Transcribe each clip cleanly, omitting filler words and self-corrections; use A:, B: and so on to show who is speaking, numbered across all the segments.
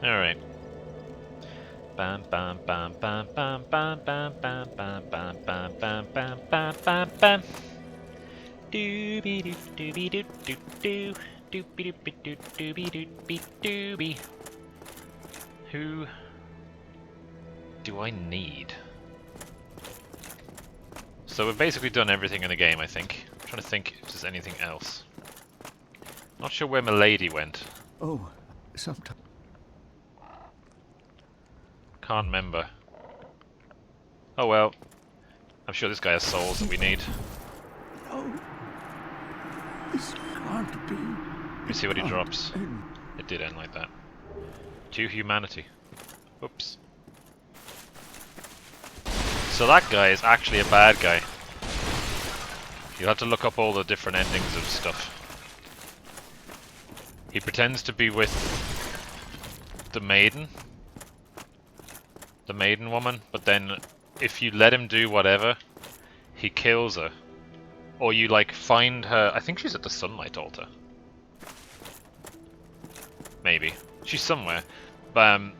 A: Alright. Bam bam bam bam bam bam bam bam bam bam bam bam bam bam bam bam. Doobie doo doobie doo doo doo. Doobie doo doo doobie doobie doobie. Who do I need? So we've basically done everything in the game, I think. I'm trying to think if there's anything else. Not sure where Milady went.
B: Oh, sometimes.
A: Can't remember. Oh well. I'm sure this guy has souls that we need.
B: No, this can't be.
A: Let me see what he drops. It did end like that. To humanity. Oops. So that guy is actually a bad guy. You'll have to look up all the different endings of stuff. He pretends to be with the maiden. The maiden woman, but then if you let him do whatever, he kills her. Or you like find her, I think she's at the Sunlight Altar. Maybe. She's somewhere. I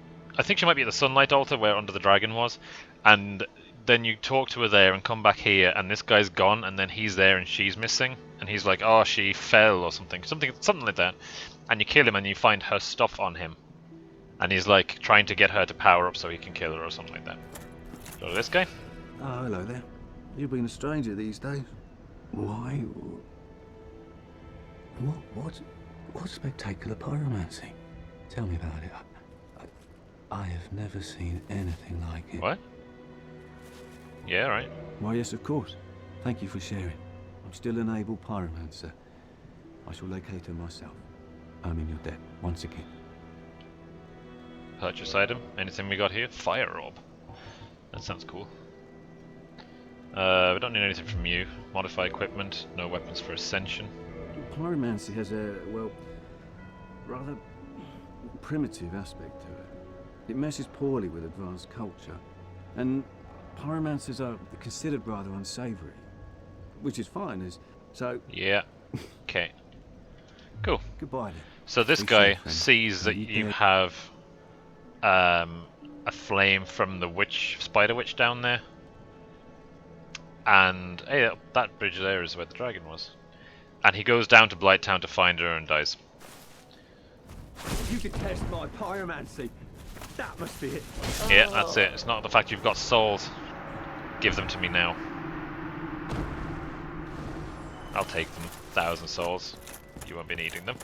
A: think she might be at the Sunlight Altar where Under the Dragon was. And then you talk to her there and come back here and this guy's gone and then he's there and she's missing. And he's like, oh, she fell or something. Something like that. And you kill him and you find her stuff on him. And he's like trying to get her to power up so he can kill her or something like that. So this guy?
B: Oh, hello there. You've been a stranger these days. Why? What spectacular pyromancy? Tell me about it. I have never seen anything like it.
A: What? Yeah, right.
B: Why, yes, of course. Thank you for sharing. I'm still an able pyromancer. I shall locate her myself. I'm in your debt, once again.
A: Purchase item. Anything we got here? Fire orb. That sounds cool. We don't need anything from you. Modify equipment. No weapons for ascension.
B: Pyromancy has a, well, rather primitive aspect to it. It meshes poorly with advanced culture. And pyromancers are considered rather unsavory. Which is fine, as so...
A: Yeah. Okay. Cool.
B: Goodbye then.
A: So this
B: Be
A: guy
B: safe, then.
A: sees that you have a flame from the witch, spider witch down there. And hey, that bridge there is where the dragon was. And he goes down to Blighttown to find her and dies.
C: You detest my pyromancy. That must be it.
A: Yeah, that's it. It's not the fact you've got souls. Give them to me now. I'll take them. 1,000 souls. You won't be needing them.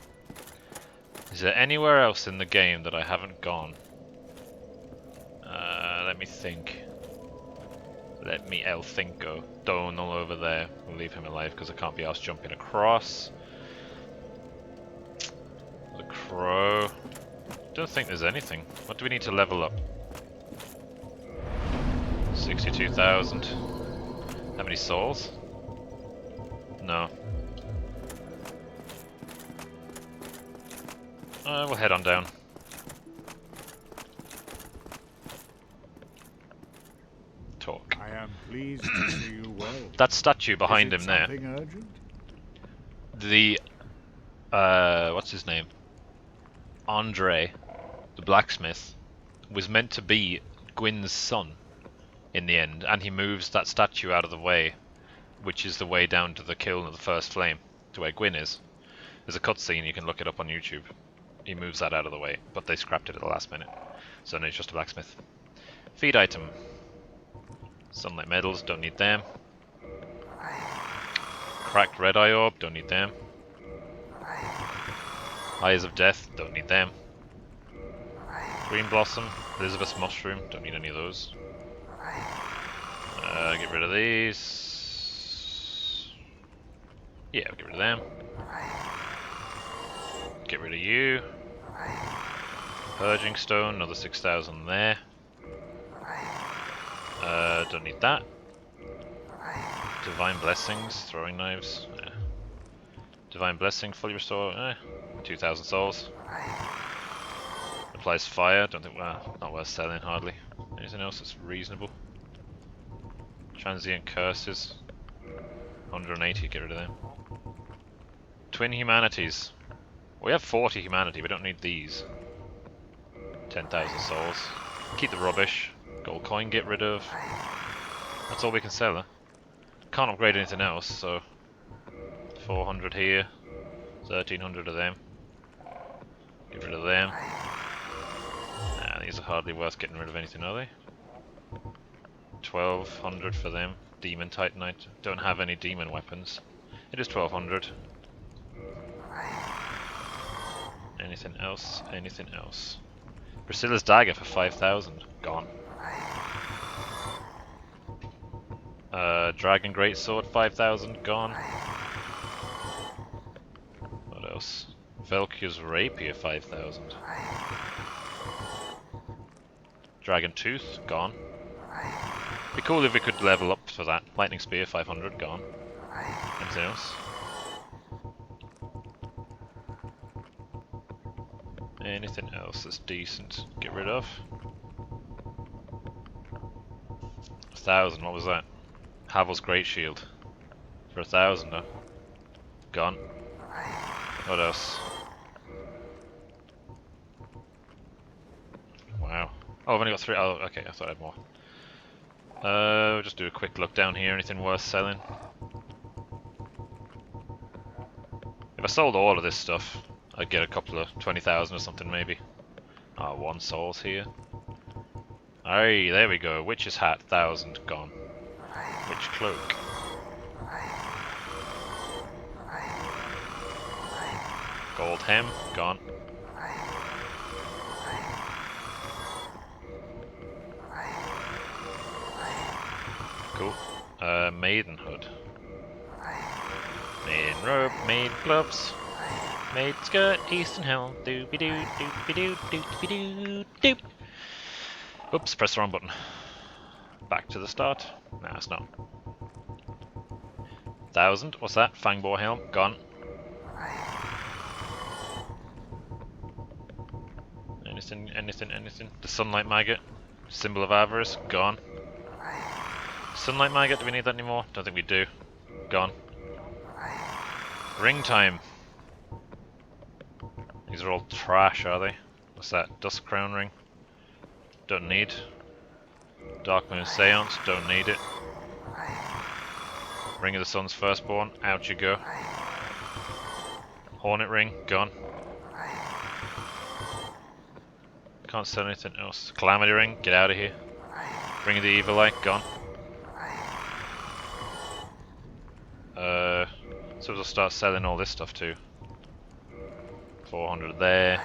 A: Is there anywhere else in the game that I haven't gone? Let me think. Let me El Cinco. Donal over there. We'll leave him alive because I can't be asked jumping across. The crow. Don't think there's anything. What do we need to level up? 62,000. How many souls? No. We'll head on down. Talk.
D: I am pleased to see you well.
A: That statue behind him
D: Is it
A: there.
D: something urgent?
A: The what's his name? Andre, the blacksmith, was meant to be Gwyn's son in the end, and he moves that statue out of the way, which is the way down to the kiln of the first flame, to where Gwyn is. There's a cutscene, you can look it up on YouTube. He moves that out of the way, but they scrapped it at the last minute. So now he's just a blacksmith. Feed item. Sunlight medals, don't need them. Cracked red eye orb, don't need them. Eyes of death, don't need them. Green blossom, Elizabeth's mushroom, don't need any of those. Get rid of these. Yeah, get rid of them. Get rid of you. Purging stone, another 6,000 there. Don't need that. Divine blessings, throwing knives. Divine blessing, fully restore. 2,000 souls. Applies fire. Don't think. Well, not worth selling hardly. Anything else that's reasonable? Transient curses. 180. Get rid of them. Twin humanities. We have 40 humanity. We don't need these. 10,000 souls. Keep the rubbish. Gold coin, get rid of. That's all we can sell, huh? Can't upgrade anything else, so 400 here, 1,300 of them. Get rid of them. Nah, these are hardly worth getting rid of anything, are they? 1,200 for them. Demon Titanite. Don't have any demon weapons. It is 1,200. Anything else? Anything else? Priscilla's dagger for 5,000. Gone. Dragon Greatsword 5,000. Gone. What else? Velky's Rapier 5,000. Dragon Tooth. Gone. Be cool if we could level up for that. Lightning Spear 500. Gone. Anything else? Anything else that's decent? Get rid of. 1,000, what was that? Havel's Great Shield. For 1,000, huh? Gone. What else? Wow. Oh, I've only got 3. Oh, okay, I thought I had more. We'll just do a quick look down here. Anything worth selling? If I sold all of this stuff, I'd get a couple of 20,000 or something maybe. Ah, 1 soul's here. Aye, there we go. Witch's hat, 1,000, gone. Witch cloak. Gold hem, gone. Cool. Maidenhood. Maiden robe, maid gloves. Maid skirt, eastern helm, doobie doo, doobie doo, doobie doo, doop. Oops, press the wrong button. Back to the start. Nah, it's not. 1,000, what's that? Fangboar helm, gone. Anything. The Sunlight Maggot, symbol of avarice, gone. Sunlight Maggot, do we need that anymore? Don't think we do. Gone. Ring time. These are all trash, are they? What's that? Dusk Crown Ring? Don't need. Dark Moon Seance? Don't need it. Ring of the Sun's Firstborn? Out you go. Hornet Ring? Gone. Can't sell anything else. Calamity Ring? Get out of here. Ring of the Evil Light? Gone. So we'll start selling all this stuff too. 400 there.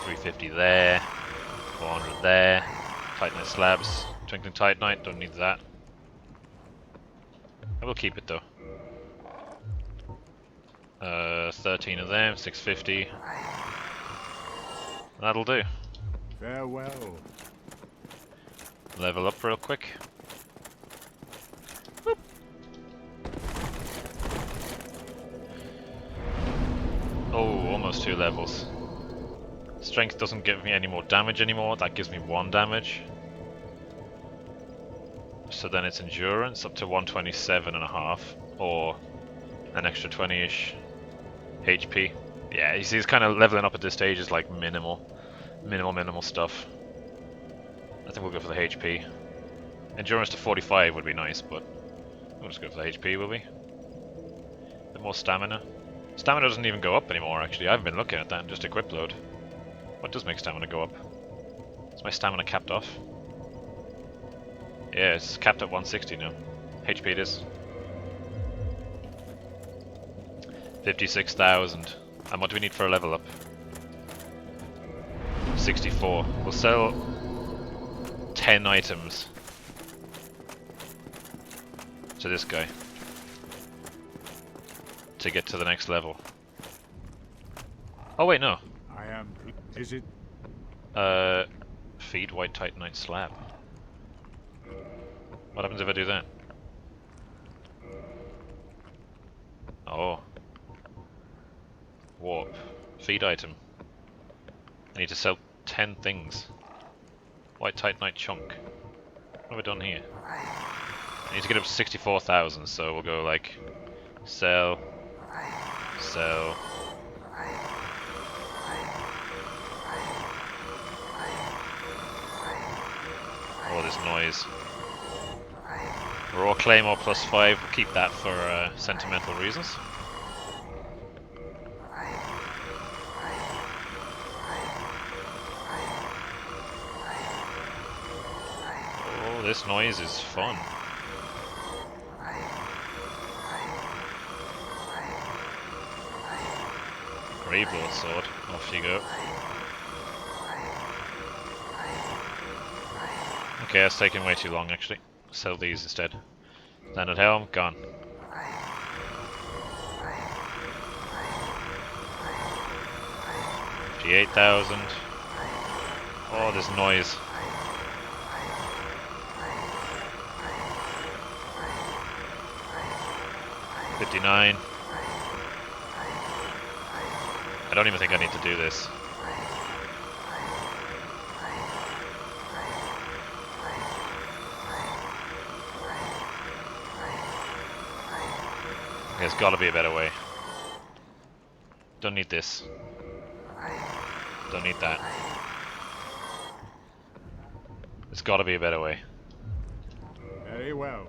A: 350 there. 400 there. Titanite slabs. Twinkling Titanite, don't need that. I will keep it though. 13 of them, 650. That'll do.
D: Farewell.
A: Level up real quick. Whoop. Oh, almost 2 levels. Strength doesn't give me any more damage anymore, that gives me 1 damage. So then it's endurance up to 127.5, or an extra 20-ish HP. Yeah, you see, it's kind of leveling up at this stage is like minimal stuff. I think we'll go for the HP. Endurance to 45 would be nice, but we'll just go for the HP, will we? A bit more stamina. Stamina doesn't even go up anymore, actually. I haven't been looking at that in just equip load. What does make stamina go up? Is my stamina capped off? Yeah, it's capped at 160 now. HP it is. 56,000. And what do we need for a level up? 64. We'll sell 10 items to this guy to get to the next level. Oh wait, no.
D: I am. Is it?
A: Feed White Titanite slab. What happens if I do that? Oh. Warp. Feed item. I need to sell 10 things. White Titanite chunk. What have I done here? I need to get up to 64,000, so we'll go like sell, sell, this noise. Raw Claymore +5, we'll keep that for sentimental reasons. Oh, this noise is fun. Gravelord sword, off you go. Okay, that's taking way too long actually. Sell these instead. Standard helm, gone. $58,000. Oh, this noise. $59. I don't even think I need to do this. There's gotta be a better way. Don't need this. Don't need that. There's gotta be a better way.
D: Very well.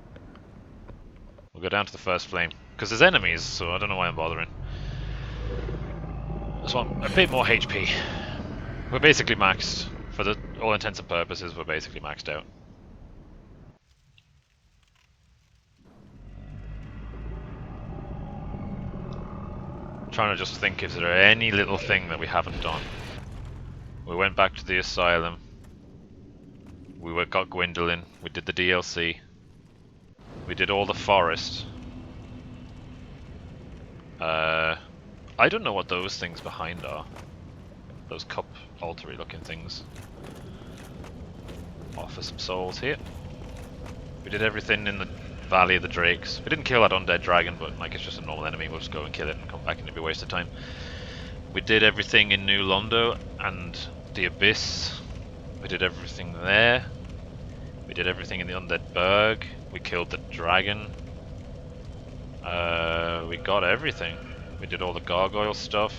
A: We'll go down to the first flame. Because there's enemies, so I don't know why I'm bothering. Just want a bit more HP. We're basically maxed. For the all intents and purposes, we're basically maxed out. Trying to just think, is there any little thing that we haven't done? We went back to the asylum. We got Gwendolyn. We did the DLC. We did all the forest. I don't know what those things behind are. Those cup altar-y looking things. Offer some souls here. We did everything in the Valley of the Drakes. We didn't kill that undead dragon, but like it's just a normal enemy, we'll just go and kill it and come back and it'd be a waste of time. We did everything in New Londo and the Abyss. We did everything there. We did everything in the Undead Burg. We killed the dragon. We got everything. We did all the gargoyle stuff.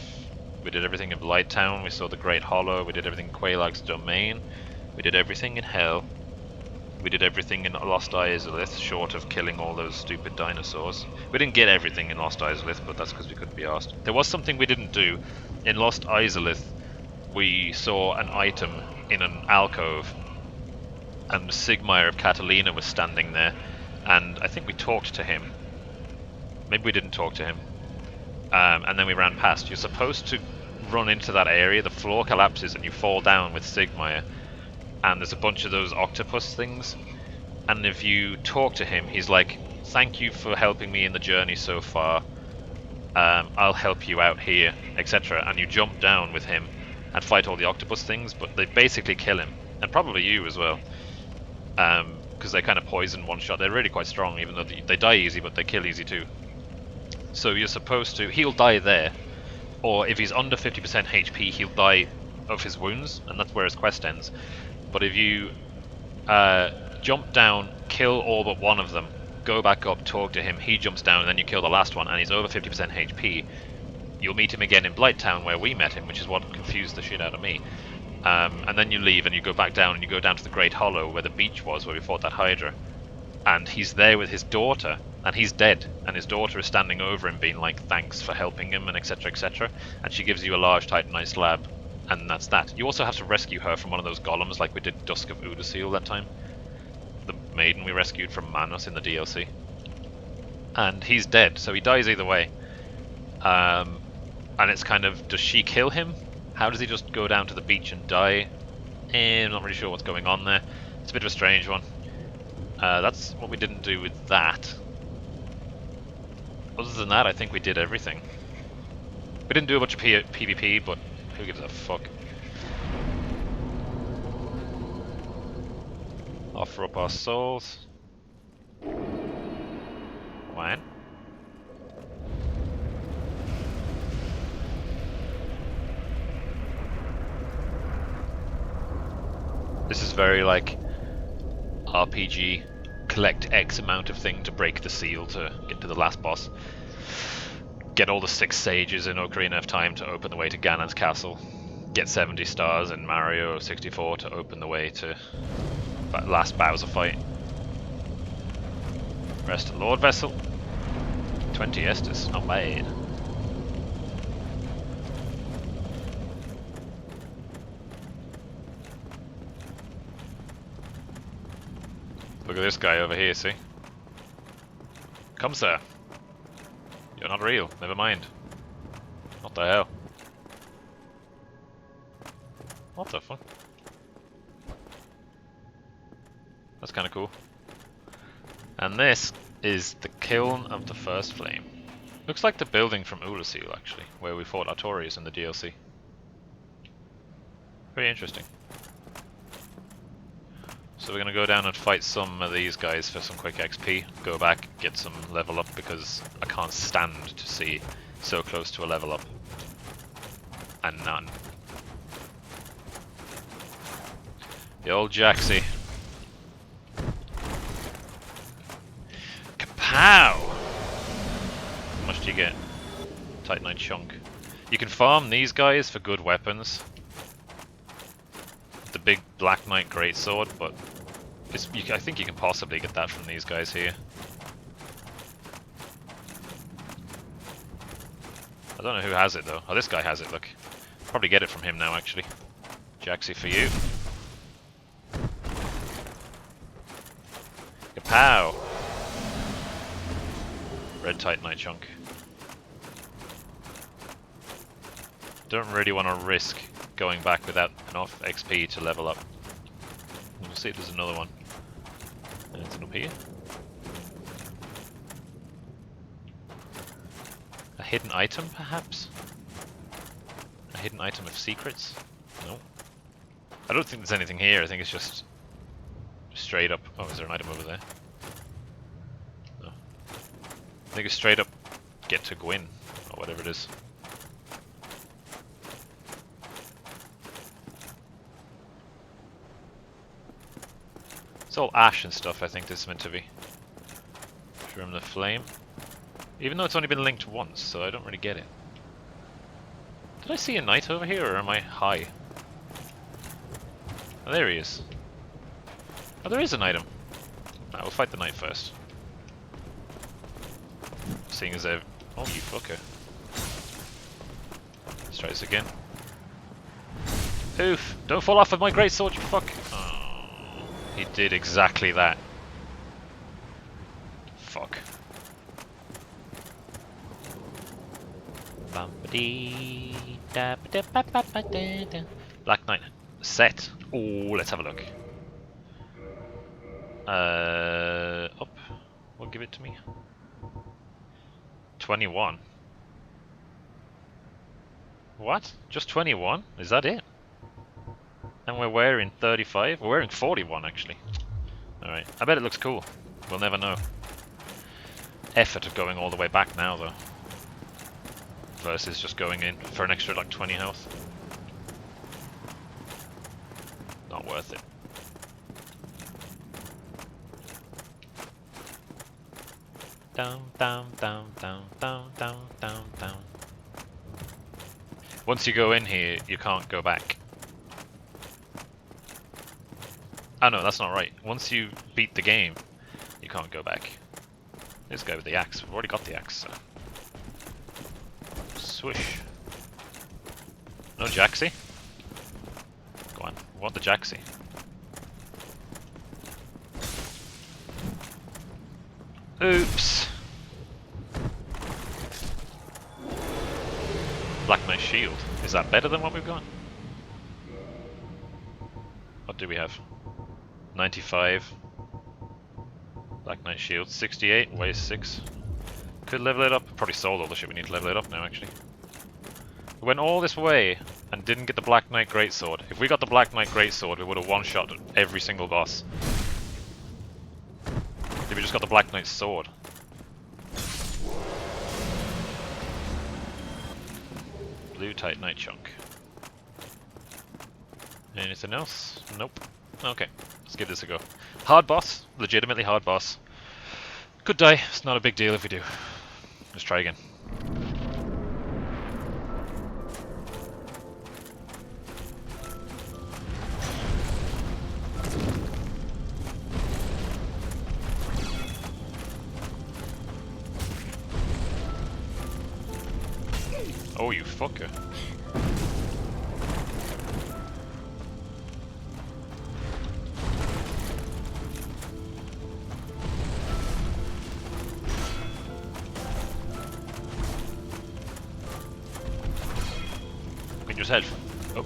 A: We did everything in Blight Town. We saw the Great Hollow. We did everything in Quelaag's Domain. We did everything in Hell. We did everything in Lost Izalith, short of killing all those stupid dinosaurs. We didn't get everything in Lost Izalith, but that's because we couldn't be asked. There was something we didn't do. In Lost Izalith, we saw an item in an alcove, and Sigmire of Catalina was standing there, and I think we talked to him. Maybe we didn't talk to him. And then we ran past. You're supposed to run into that area, the floor collapses and you fall down with Sigmire. And there's a bunch of those octopus things. And if you talk to him, he's like, thank you for helping me in the journey so far. I'll help you out here, etc. And you jump down with him and fight all the octopus things, but they basically kill him. And probably you as well. Because they kind of poison one shot. They're really quite strong, even though they die easy, but they kill easy too. So you're supposed to... He'll die there. Or if he's under 50% HP, he'll die of his wounds, and that's where his quest ends. But if you jump down, kill all but one of them, go back up, talk to him, he jumps down, and then you kill the last one, and he's over 50% HP, you'll meet him again in Blight Town, where we met him, which is what confused the shit out of me. And then you leave, and you go back down, and you go down to the Great Hollow, where the beach was, where we fought that Hydra. And he's there with his daughter, and he's dead, and his daughter is standing over him being like, thanks for helping him, and etc, etc. And she gives you a large titanite slab, and that's that. You also have to rescue her from one of those golems, like we did Dusk of Udasil that time. The maiden we rescued from Manos in the DLC. And he's dead, so he dies either way. And it's kind of, does she kill him? How does he just go down to the beach and die? I'm not really sure what's going on there. It's a bit of a strange one. That's what we didn't do with that. Other than that, I think we did everything. We didn't do a bunch of PvP, but who gives a fuck? Offer up our souls. Wine. This is very like RPG, collect X amount of thing to break the seal to get to the last boss. Get all the 6 sages in Ocarina of Time to open the way to Ganon's castle. Get 70 stars in Mario 64 to open the way to last Bowser fight. Rest of Lord Vessel. 20 Estus, not bad. Look at this guy over here, see? Come, sir. You're not real, never mind. What the hell? What the fuck? That's kinda cool. And this is the Kiln of the First Flame. Looks like the building from Oolacile, actually, where we fought Artorias in the DLC. Very interesting. So we're gonna go down and fight some of these guys for some quick XP, go back, get some level up, because I can't stand to see so close to a level up. And none. The old Jaxi. Kapow! How much do you get? Titanite chunk. You can farm these guys for good weapons. The big Black Knight Greatsword, but I think you can possibly get that from these guys here. I don't know who has it though. Oh, this guy has it, look. Probably get it from him now, actually. Jaxi for you. Kapow! Red Titanite chunk. Don't really want to risk going back without enough XP to level up. We'll see if there's another one. Anything up here? A hidden item, perhaps? A hidden item of secrets? No. I don't think there's anything here. I think it's just straight up. Oh, is there an item over there? No. I think it's straight up get to Gwyn, or whatever it is. It's all ash and stuff, I think this is meant to be. From the flame. Even though it's only been linked once, so I don't really get it. Did I see a knight over here, or am I high? Oh, there he is. Oh, there is an item. Alright, we'll fight the knight first. Seeing as I've... Oh, you fucker. Let's try this again. Oof! Don't fall off with my greatsword, you fuck! Oh, he did exactly that. Fuck. Black Knight set. Oh, let's have a look. Up. Well, give it to me. 21. What? Just 21? Is that it? And we're wearing 35? We're wearing 41 actually. Alright, I bet it looks cool. We'll never know. Effort of going all the way back now though. Versus just going in for an extra like 20 health. Not worth it. Down, down, down, down, down, down, down, down. Once you go in here, you can't go back. Oh no, that's not right. Once you beat the game, you can't go back. This guy with the axe. We've already got the axe, so. Swish. No Jaxi? Go on, we want the Jaxi. Oops. Black Knight Shield. Is that better than what we've got? What do we have? 95. Black Knight Shield. 68. Weighs 6. Could level it up. Probably sold all the shit we need to level it up now, actually. We went all this way and didn't get the Black Knight Greatsword. If we got the Black Knight Greatsword, we would have one-shot every single boss. If we just got the Black Knight's sword. Blue Titanite chunk. Anything else? Nope. Okay, let's give this a go. Hard boss. Legitimately hard boss. Could die. It's not a big deal if we do. Let's try again. Oh, you fucker. In yourself. Oh.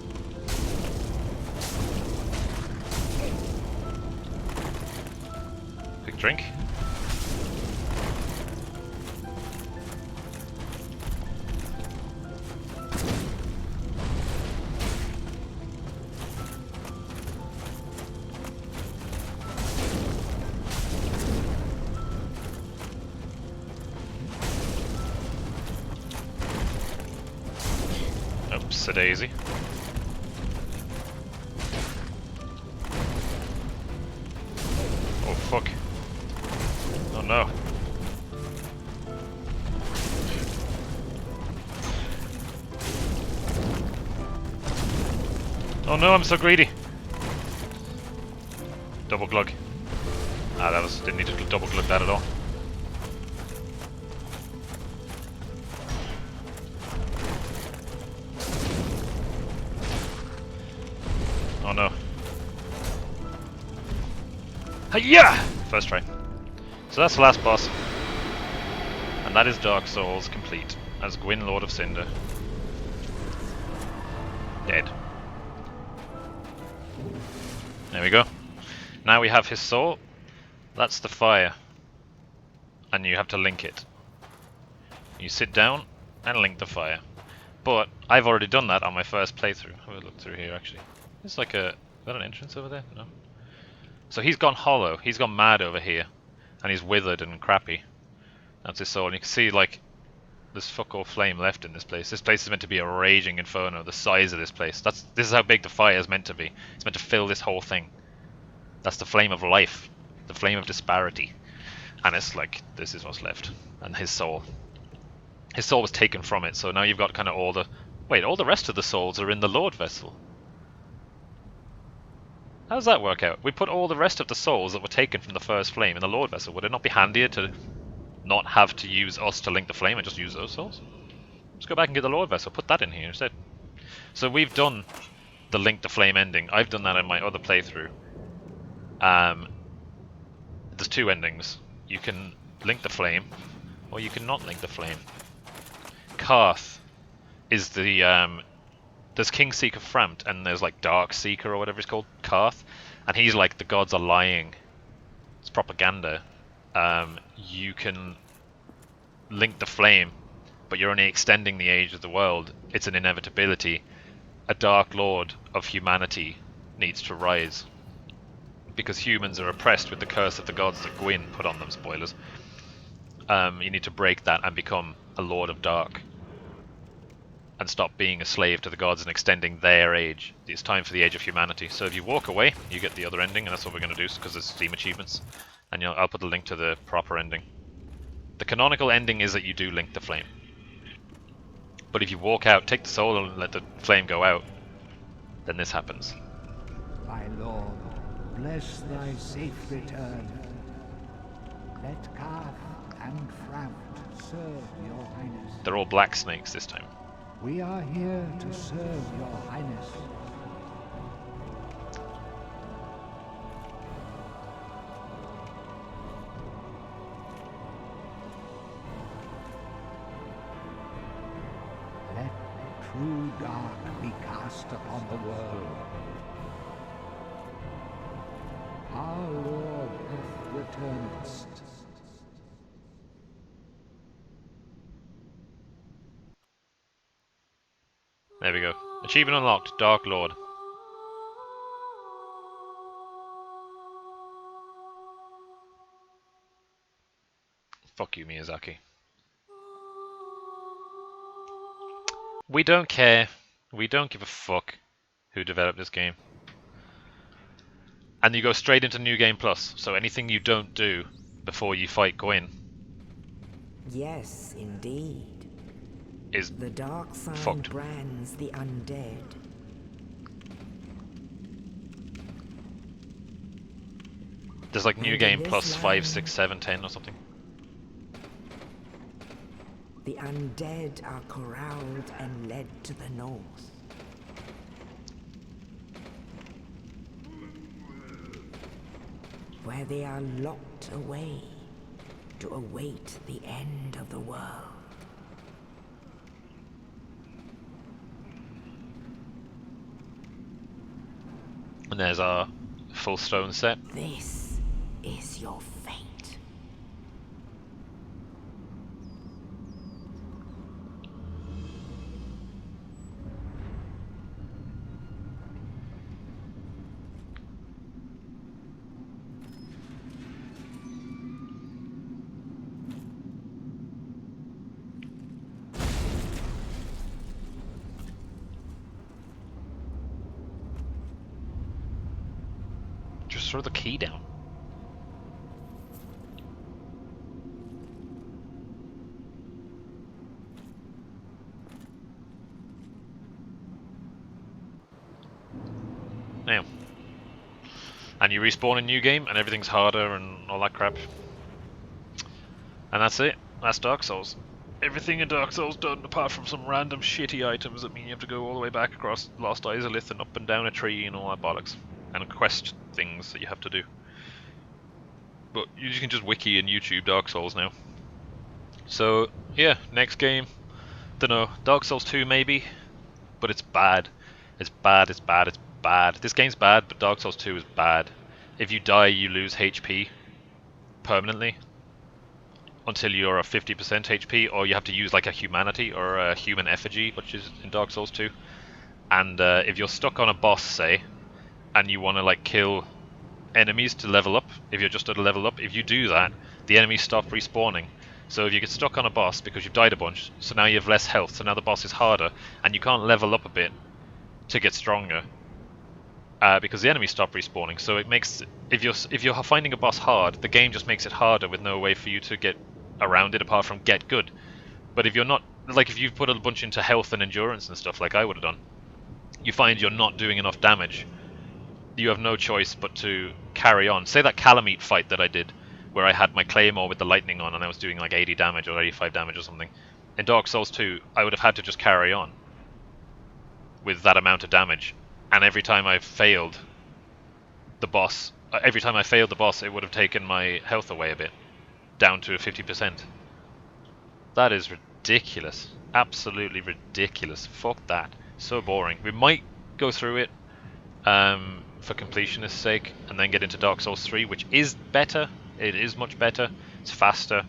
A: Quick drink. Oops, a daisy. Oh fuck. Oh no. Oh no, I'm so greedy. Double glug. Ah, didn't need to double glug that at all. Oh no. Hiya! First try. So that's the last boss. And that is Dark Souls complete. As Gwyn, Lord of Cinder. Dead. There we go. Now we have his soul. That's the fire. And you have to link it. You sit down and link the fire. But I've already done that on my first playthrough. Have a look through here actually. It's like a... Is that an entrance over there? No. So he's gone hollow. He's gone mad over here. And he's withered and crappy. That's his soul. And you can see like there's fuck all flame left in this place. This place is meant to be a raging inferno, the size of this place. This is how big the fire is meant to be. It's meant to fill this whole thing. That's the flame of life. The flame of disparity. And it's like, this is what's left. And his soul. His soul was taken from it, so now you've got kind of all the... Wait, all the rest of the souls are in the Lord Vessel. How does that work out? We put all the rest of the souls that were taken from the first flame in the Lord Vessel. Would it not be handier to not have to use us to link the flame and just use those souls? Let's go back and get the Lord Vessel. Put that in here instead. So we've done the link the flame ending. I've done that in my other playthrough. There's two endings. You can link the flame, or you can not link the flame. Karth is the there's King Seeker Framt, and there's like Dark Seeker or whatever it's called, Karth, and he's like the gods are lying. It's propaganda. You can link the flame, but you're only extending the age of the world. It's an inevitability. A Dark Lord of humanity needs to rise. Because humans are oppressed with the curse of the gods that Gwyn put on them, spoilers. You need to break that and become a Lord of Dark. And stop being a slave to the gods and extending their age. It's time for the age of humanity. So if you walk away, you get the other ending, and that's what we're going to do, because it's Steam achievements. And I'll put the link to the proper ending. The canonical ending is that you do link the flame. But if you walk out, take the soul and let the flame go out, then this happens.
E: My lord, bless thy safe return. Let Karth and Framt serve your highness.
A: They're all black snakes this time.
E: We are here to serve your highness. Let true dark be cast upon the world. Our Lord hath returned.
A: There we go. Achievement unlocked, Dark Lord. Fuck you, Miyazaki. We don't care. We don't give a fuck who developed this game. And you go straight into New Game Plus, so anything you don't do before you fight Gwyn
F: Yes, indeed.
A: is
F: The dark sign
A: fucked.
F: brands the undead.
A: There's like New
F: And in
A: Game
F: this
A: Plus 5,
F: land-
A: 6, 7, 10 or something.
F: The the undead are corralled and led to the north. Where they are locked away to await the end of the world.
A: And there's our full stone set.
F: This is your fate.
A: Just throw the key down. Now. And you respawn a new game and everything's harder and all that crap. And that's it. That's Dark Souls. Everything in Dark Souls done apart from some random shitty items that mean you have to go all the way back across Lost Izalith and up and down a tree and all that bollocks. And quest things that you have to do. But you can just wiki and YouTube Dark Souls now. So, yeah, next game. Dunno, Dark Souls 2 maybe? But it's bad. It's bad, it's bad, it's bad. This game's bad, but Dark Souls 2 is bad. If you die, you lose HP permanently. Until you're a 50% HP, or you have to use like a humanity or a human effigy, which is in Dark Souls 2. And if you're stuck on a boss, say, and you want to like kill enemies to level up, if you're just at a level up, if you do that, the enemies stop respawning. So if you get stuck on a boss because you've died a bunch, so now you have less health, so now the boss is harder, and you can't level up a bit to get stronger, because the enemies stop respawning. So it makes, if you're finding a boss hard, the game just makes it harder with no way for you to get around it apart from get good. But if you're not, like if you've put a bunch into health and endurance and stuff like I would have done, you find you're not doing enough damage. You have no choice but to carry on. Say that Calamite fight that I did, where I had my Claymore with the lightning on and I was doing like 80 damage or 85 damage or something. In Dark Souls 2, I would have had to just carry on with that amount of damage. And every time I failed the boss, it would have taken my health away a bit, down to 50%. That is ridiculous. Absolutely ridiculous. Fuck that. So boring. We might go through it for completionist's sake, and then get into Dark Souls 3, which is better. It is much better. It's faster.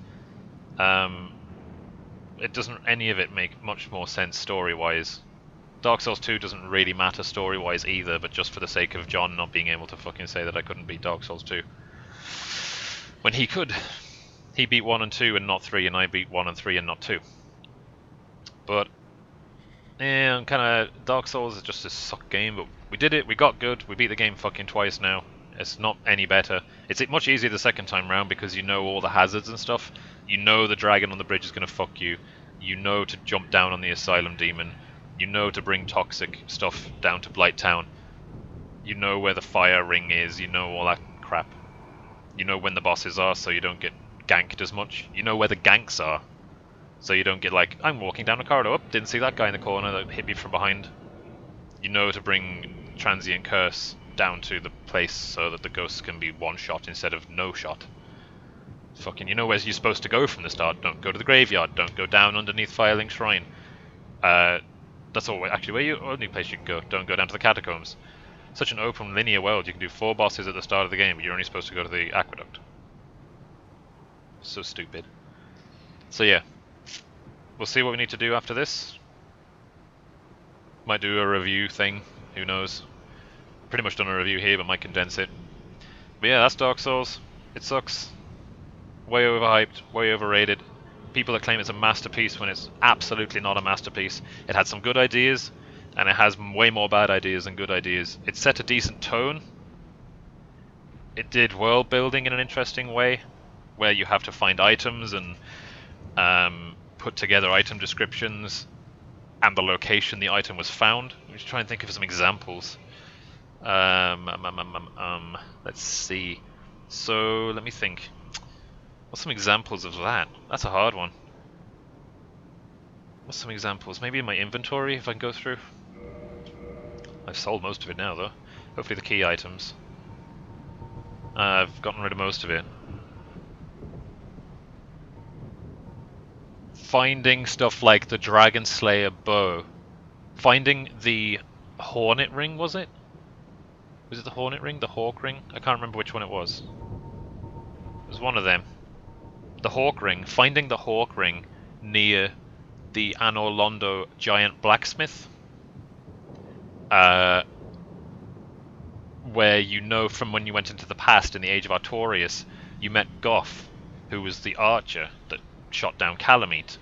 A: It doesn't any of it make much more sense story-wise. Dark Souls 2 doesn't really matter story-wise either, but just for the sake of John not being able to fucking say that I couldn't beat Dark Souls 2. When he could. He beat 1 and 2 and not 3, and I beat 1 and 3 and not 2. But yeah, I'm kinda, Dark Souls is just a suck game, but we did it, we got good, we beat the game fucking twice now. It's not any better. It's much easier the second time round because you know all the hazards and stuff. You know the dragon on the bridge is gonna fuck you. You know to jump down on the Asylum Demon. You know to bring toxic stuff down to Blight Town. You know where the fire ring is, you know all that crap. You know when the bosses are, so you don't get ganked as much. You know where the ganks are, so you don't get like, I'm walking down a corridor, didn't see that guy in the corner that hit me from behind. You know to bring Transient Curse down to the place so that the ghosts can be one shot instead of no shot. Fucking, you know where you're supposed to go from the start. Don't go to the graveyard, don't go down underneath Firelink Shrine. That's all, actually, where you, only place you can go. Don't go down to the catacombs. Such an open linear world, you can do 4 bosses at the start of the game, but you're only supposed to go to the aqueduct. So stupid. So yeah, we'll see what we need to do after this. Might do a review thing, who knows. Pretty much done a review here, but might condense it. But yeah, that's Dark Souls. It sucks. Way overhyped, way overrated. People that claim it's a masterpiece when it's absolutely not a masterpiece. It had some good ideas, and it has way more bad ideas than good ideas. It set a decent tone. It did world building in an interesting way, where you have to find items and put together item descriptions and the location the item was found. I'm just trying to think of some examples. Let's see. So let me think. What's some examples of that? That's a hard one. What's some examples? Maybe in my inventory if I can go through. I've sold most of it now though. Hopefully the key items. I've gotten rid of most of it. Finding stuff like the Dragon Slayer bow. Finding the Hornet ring, was it? Was it the Hornet ring? The Hawk ring? I can't remember which one it was. It was one of them. The Hawk ring. Finding the Hawk ring near the Anor Londo giant blacksmith. Where you know from when you went into the past in the Age of Artorias, you met Goff, who was the archer that shot down Calamite.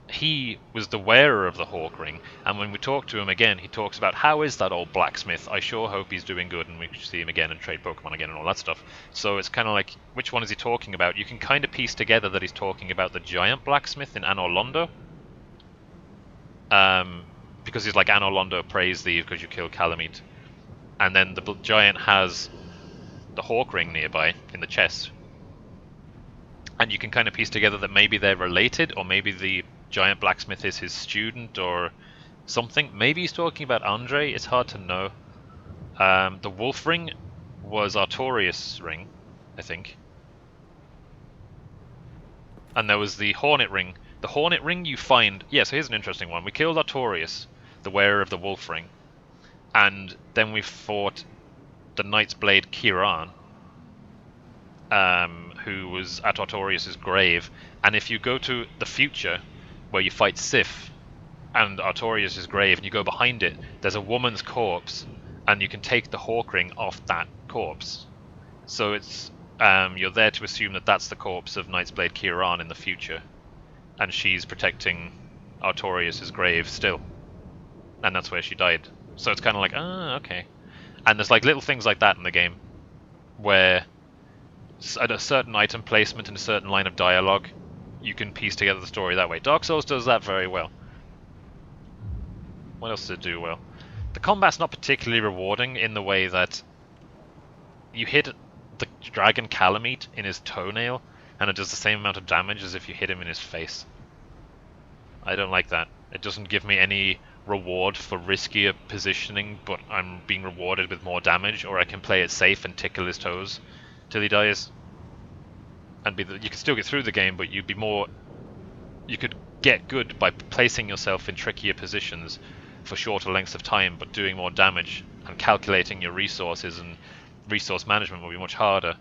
A: He was the wearer of the Hawk ring, and when we talk to him again, he talks about how is that old blacksmith? I sure hope he's doing good, and we see him again and trade Pokemon again and all that stuff. So it's kind of like, which one is he talking about? You can kind of piece together that he's talking about the giant blacksmith in Anor Londo. Because he's like, Anor Londo praise thee because you killed Calamite. And then the giant has the Hawk ring nearby in the chest. And you can kind of piece together that maybe they're related, or maybe the giant blacksmith is his student or something. Maybe he's talking about Andre, it's hard to know. The wolf ring was Artorias' ring, I think. And there was the hornet ring. The hornet ring you find... Yeah, so here's an interesting one. We killed Artorias, the wearer of the wolf ring. And then we fought the Knight's Blade Kiran, who was at Artorias' grave. And if you go to the future, where you fight Sif and Artorias' grave, and you go behind it, there's a woman's corpse, and you can take the Hawk ring off that corpse. So it's you're there to assume that that's the corpse of Knight's Blade Kiran in the future, and she's protecting Artorias' grave still, and that's where she died. So it's kind of like, okay. And there's like little things like that in the game, where at a certain item placement and a certain line of dialogue, you can piece together the story that way. Dark Souls does that very well. What else does it do well? The combat's not particularly rewarding in the way that you hit the dragon Calamite in his toenail, and it does the same amount of damage as if you hit him in his face. I don't like that. It doesn't give me any reward for riskier positioning, but I'm being rewarded with more damage, or I can play it safe and tickle his toes till he dies. And you could still get through the game, but you'd be more... You could get good by placing yourself in trickier positions for shorter lengths of time, but doing more damage, and calculating your resources, and resource management will be much harder.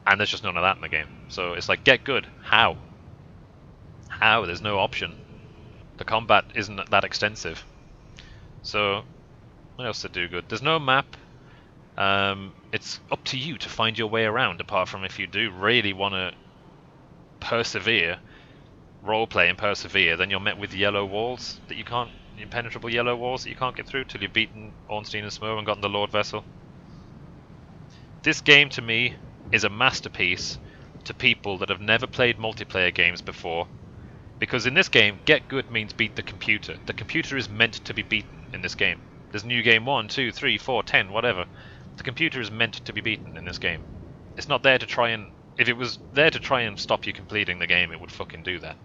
A: And there's just none of that in the game. So it's like, get good. How? How? There's no option. The combat isn't that extensive. So, what else to do good? There's no map. It's up to you to find your way around, apart from if you do really want to persevere, roleplay and persevere, then you're met with yellow walls that you can't, impenetrable yellow walls that you can't get through till you've beaten Ornstein and Smough and gotten the Lord Vessel. This game to me is a masterpiece to people that have never played multiplayer games before, because in this game, get good means beat the computer. The computer is meant to be beaten in this game. There's new game 1, 2, 3, 4, 10, whatever. The computer is meant to be beaten in this game. It's not there to try and... If it was there to try and stop you completing the game, it would fucking do that.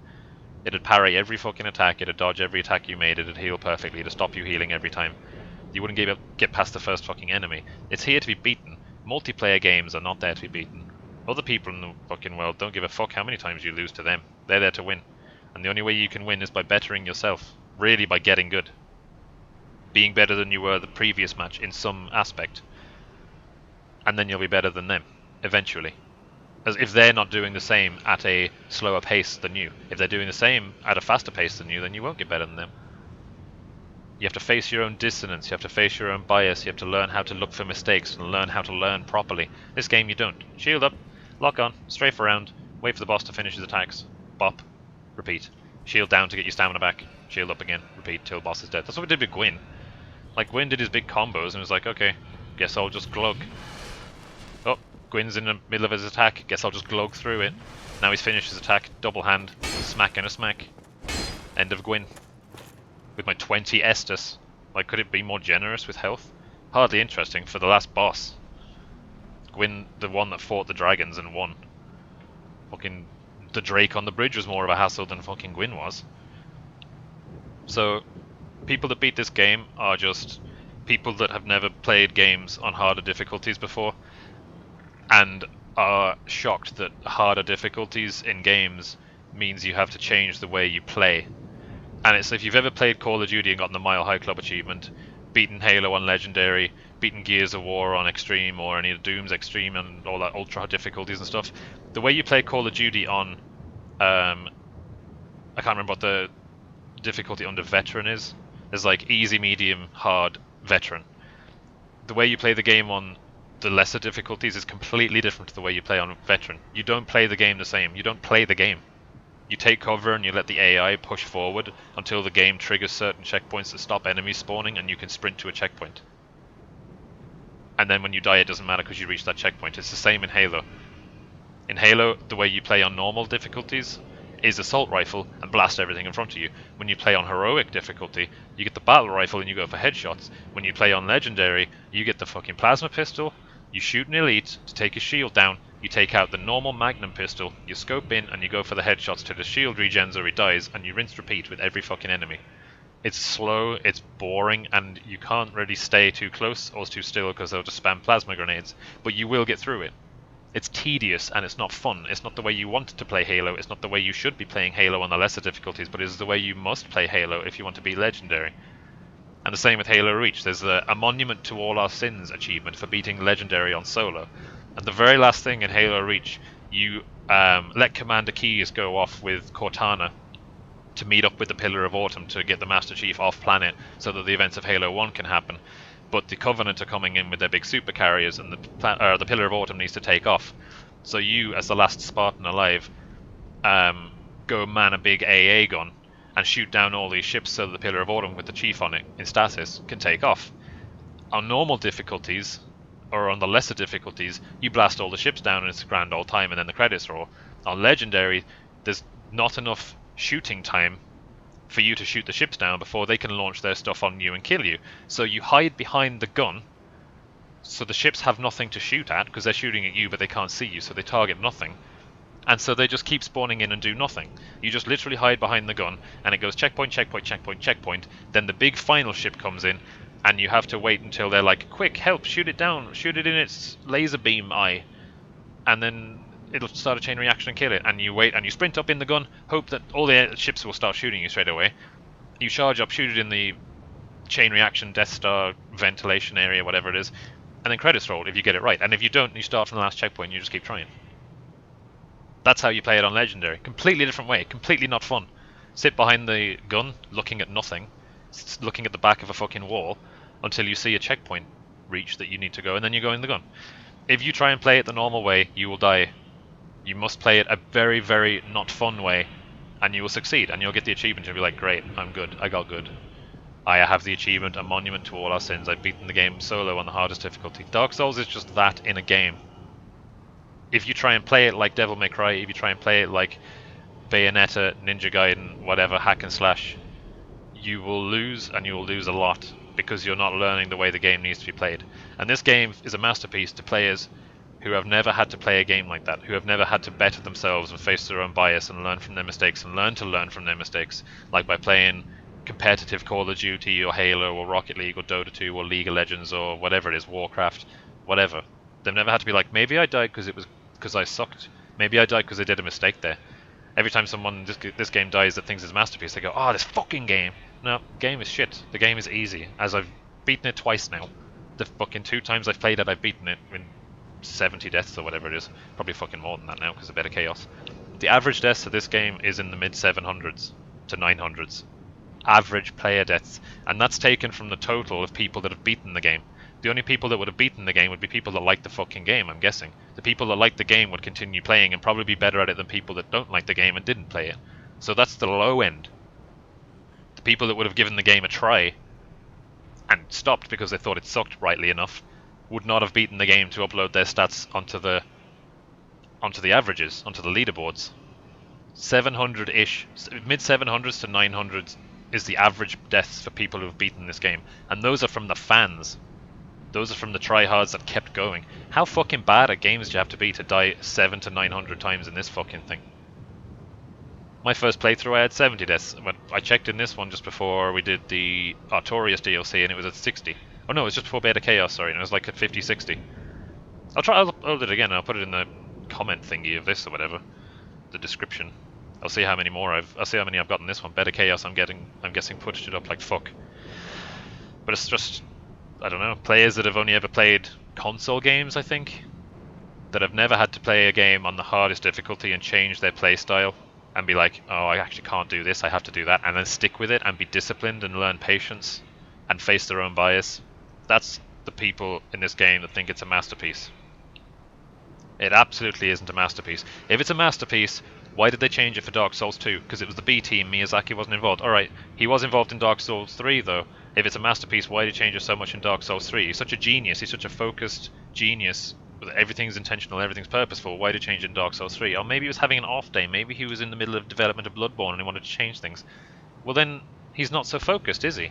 A: It'd parry every fucking attack, it'd dodge every attack you made, it'd heal perfectly to stop you healing every time. You wouldn't get past the first fucking enemy. It's here to be beaten. Multiplayer games are not there to be beaten. Other people in the fucking world don't give a fuck how many times you lose to them. They're there to win. And the only way you can win is by bettering yourself. Really by getting good. Being better than you were the previous match in some aspect. And then you'll be better than them, eventually. As if they're not doing the same at a slower pace than you. If they're doing the same at a faster pace than you, then you won't get better than them. You have to face your own dissonance, you have to face your own bias, you have to learn how to look for mistakes and learn how to learn properly. This game you don't. Shield up, lock on, strafe around, wait for the boss to finish his attacks, bop, repeat. Shield down to get your stamina back, shield up again, repeat till boss is dead. That's what we did with Gwyn. Like, Gwyn did his big combos and was like, okay, guess I'll just glug. Oh, Gwyn's in the middle of his attack, guess I'll just glug through it. Now he's finished his attack, double hand, smack and a smack. End of Gwyn. With my 20 Estus. Like, could it be more generous with health? Hardly interesting for the last boss. Gwyn, the one that fought the dragons and won. Fucking the Drake on the bridge was more of a hassle than fucking Gwyn was. So, people that beat this game are just people that have never played games on harder difficulties before, and are shocked that harder difficulties in games means you have to change the way you play. And it's if you've ever played Call of Duty and gotten the Mile High Club achievement, beaten Halo on Legendary, beaten Gears of War on Extreme, or any of Doom's Extreme and all that ultra difficulties and stuff, the way you play Call of Duty on, I can't remember what the difficulty under Veteran is. There's like easy, medium, hard, Veteran. The way you play the game on the lesser difficulties is completely different to the way you play on Veteran. You don't play the game the same. You don't play the game. You take cover and you let the AI push forward until the game triggers certain checkpoints that stop enemies spawning, and you can sprint to a checkpoint. And then when you die, it doesn't matter because you reach that checkpoint. It's the same in Halo. In Halo, the way you play on normal difficulties is assault rifle and blast everything in front of you. When you play on heroic difficulty, you get the battle rifle and you go for headshots. When you play on legendary, you get the fucking plasma pistol, you shoot an elite to take his shield down, you take out the normal magnum pistol, you scope in and you go for the headshots till the shield regens or he dies, and you rinse repeat with every fucking enemy. It's slow, it's boring, and you can't really stay too close or too still because they'll just spam plasma grenades, but you will get through it. It's tedious and it's not fun. It's not the way you want to play Halo, it's not the way you should be playing Halo on the lesser difficulties, but it is the way you must play Halo if you want to be legendary. And the same with Halo Reach. There's a Monument to All Our Sins achievement for beating legendary on solo. And the very last thing in Halo Reach, you let Commander Keyes go off with Cortana to meet up with the Pillar of Autumn to get the Master Chief off planet so that the events of Halo 1 can happen. But the Covenant are coming in with their big super carriers, and the Pillar of Autumn needs to take off. So you, as the last Spartan alive, go man a big AA gun and shoot down all these ships so that the Pillar of Autumn with the Chief on it in stasis can take off. On normal difficulties, or on the lesser difficulties, you blast all the ships down and it's a grand old time and then the credits roll. On Legendary, there's not enough shooting time for you to shoot the ships down before they can launch their stuff on you and kill you. So you hide behind the gun, so the ships have nothing to shoot at because they're shooting at you but they can't see you, so they target nothing. And so they just keep spawning in and do nothing. You just literally hide behind the gun and it goes checkpoint, checkpoint, checkpoint, checkpoint. Then the big final ship comes in and you have to wait until they're like, quick, help, shoot it down, shoot it in its laser beam eye. And then it'll start a chain reaction and kill it. And you wait and you sprint up in the gun, hope that all the ships will start shooting you straight away. You charge up, shoot it in the chain reaction, Death Star ventilation area, whatever it is. And then credits roll if you get it right. And if you don't, you start from the last checkpoint and you just keep trying. That's how you play it on Legendary. Completely different way, completely not fun. Sit behind the gun, looking at nothing, looking at the back of a fucking wall, until you see a checkpoint reach that you need to go, and then you go in the gun. If you try and play it the normal way, you will die. You must play it a very, very not fun way, and you will succeed, and you'll get the achievement, you'll be like, great, I'm good, I got good. I have the achievement, a monument to all our sins, I've beaten the game solo on the hardest difficulty. Dark Souls is just that in a game. If you try and play it like Devil May Cry, if you try and play it like Bayonetta, Ninja Gaiden, whatever, hack and slash, you will lose, and you will lose a lot, because you're not learning the way the game needs to be played. And this game is a masterpiece to players who have never had to play a game like that, who have never had to better themselves and face their own bias and learn from their mistakes and learn to learn from their mistakes, like by playing competitive Call of Duty or Halo or Rocket League or Dota 2 or League of Legends or whatever it is, Warcraft, whatever. They've never had to be like, maybe I died because I sucked. Maybe I died because I did a mistake there. Every time someone this game dies that thinks it's a masterpiece, they go, oh, this fucking game. No, game is shit. The game is easy, as I've beaten it twice now. The fucking 2 times I've played it, I've beaten it in 70 deaths or whatever it is. Probably fucking more than that now because of better chaos. The average deaths of this game is in the mid 700s to 900s. Average player deaths. And that's taken from the total of people that have beaten the game. The only people that would have beaten the game would be people that like the fucking game, I'm guessing. The people that like the game would continue playing and probably be better at it than people that don't like the game and didn't play it. So that's the low end. The people that would have given the game a try and stopped because they thought it sucked, rightly enough, would not have beaten the game to upload their stats onto the averages, onto the leaderboards. 700-ish, mid 700s to 900s is the average deaths for people who have beaten this game. And those are from the fans. Those are from the tryhards that kept going. How fucking bad at games do you have to be to die 700 to 900 times in this fucking thing? My first playthrough I had 70 deaths. When I checked in this one just before we did the Artorias DLC and it was at 60. Oh no, it was just before Beta Chaos, sorry, and it was like at 50, 60. I'll do it again, I'll put it in the comment thingy of this or whatever. The description. I'll see how many more I'll see how many I've got in this one. Beta Chaos I'm guessing pushed it up like fuck. But it's just, I don't know, players that have only ever played console games, I think, that have never had to play a game on the hardest difficulty and change their play style and be like, oh, I actually can't do this, I have to do that, and then stick with it and be disciplined and learn patience and face their own bias. That's the people in this game that think it's a masterpiece. It absolutely isn't a masterpiece. If it's a masterpiece, why did they change it for Dark Souls 2? Because it was the B team, Miyazaki wasn't involved. Alright, he was involved in Dark Souls 3 though. If it's a masterpiece, why did he change it so much in Dark Souls 3? He's such a genius, he's such a focused genius. Everything's intentional, everything's purposeful. Why did he change it in Dark Souls 3? Or maybe he was having an off day, maybe he was in the middle of development of Bloodborne and he wanted to change things. Well then, he's not so focused, is he?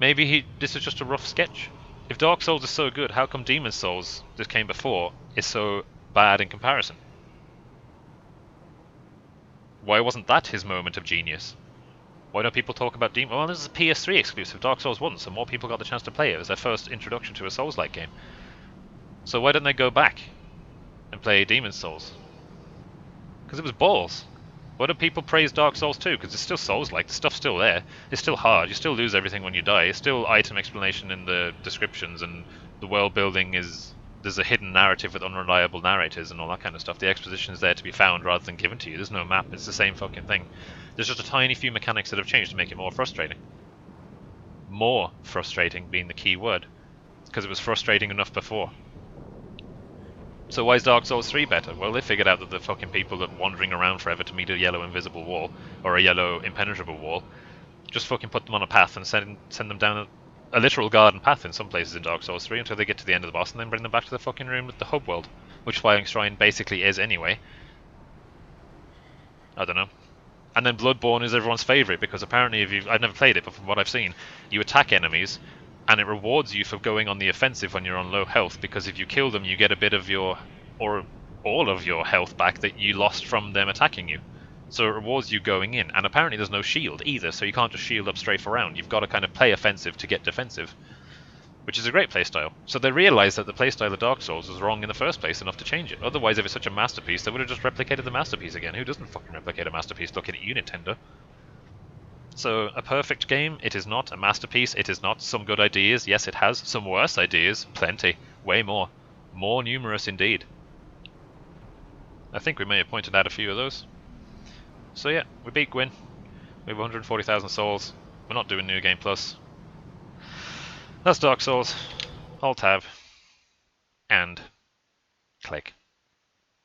A: Maybe this is just a rough sketch. If Dark Souls is so good, how come Demon's Souls, that came before, is so bad in comparison? Why wasn't that his moment of genius? Why don't people talk about Demon? Well, this is a PS3 exclusive, Dark Souls 1, so more people got the chance to play it. It was their first introduction to a Souls-like game. So why don't they go back and play Demon's Souls? Because it was balls. Why do people praise Dark Souls 2? Because it's still Souls-like, the stuff's still there. It's still hard, you still lose everything when you die. It's still item explanation in the descriptions, and the world building is... There's a hidden narrative with unreliable narrators and all that kind of stuff. The exposition is there to be found rather than given to you. There's no map, it's the same fucking thing. There's just a tiny few mechanics that have changed to make it more frustrating. More frustrating being the key word. Because it was frustrating enough before. So why is Dark Souls 3 better? Well, they figured out that the fucking people that are wandering around forever to meet a yellow invisible wall, or a yellow impenetrable wall, just fucking put them on a path and send them down a literal garden path in some places in Dark Souls 3 until they get to the end of the boss and then bring them back to the fucking room with the hub world, which Firelink Shrine basically is anyway. I don't know. And then Bloodborne is everyone's favourite because apparently I've never played it, but from what I've seen, you attack enemies and it rewards you for going on the offensive when you're on low health, because if you kill them you get a bit of your, or all of your health back that you lost from them attacking you. So it rewards you going in, and apparently there's no shield either, so you can't just shield up straight around. You've got to kind of play offensive to get defensive, which is a great playstyle. So they realised that the playstyle of Dark Souls was wrong in the first place enough to change it. Otherwise, if it's such a masterpiece, they would have just replicated the masterpiece again. Who doesn't fucking replicate a masterpiece looking at you, Nintendo? So, a perfect game, it is not. A masterpiece, it is not. Some good ideas, yes it has. Some worse ideas, plenty. Way more. More numerous indeed. I think we may have pointed out a few of those. So yeah, we beat Gwyn. We have 140,000 souls. We're not doing New Game Plus. That's Dark Souls. Alt-Tab. And click.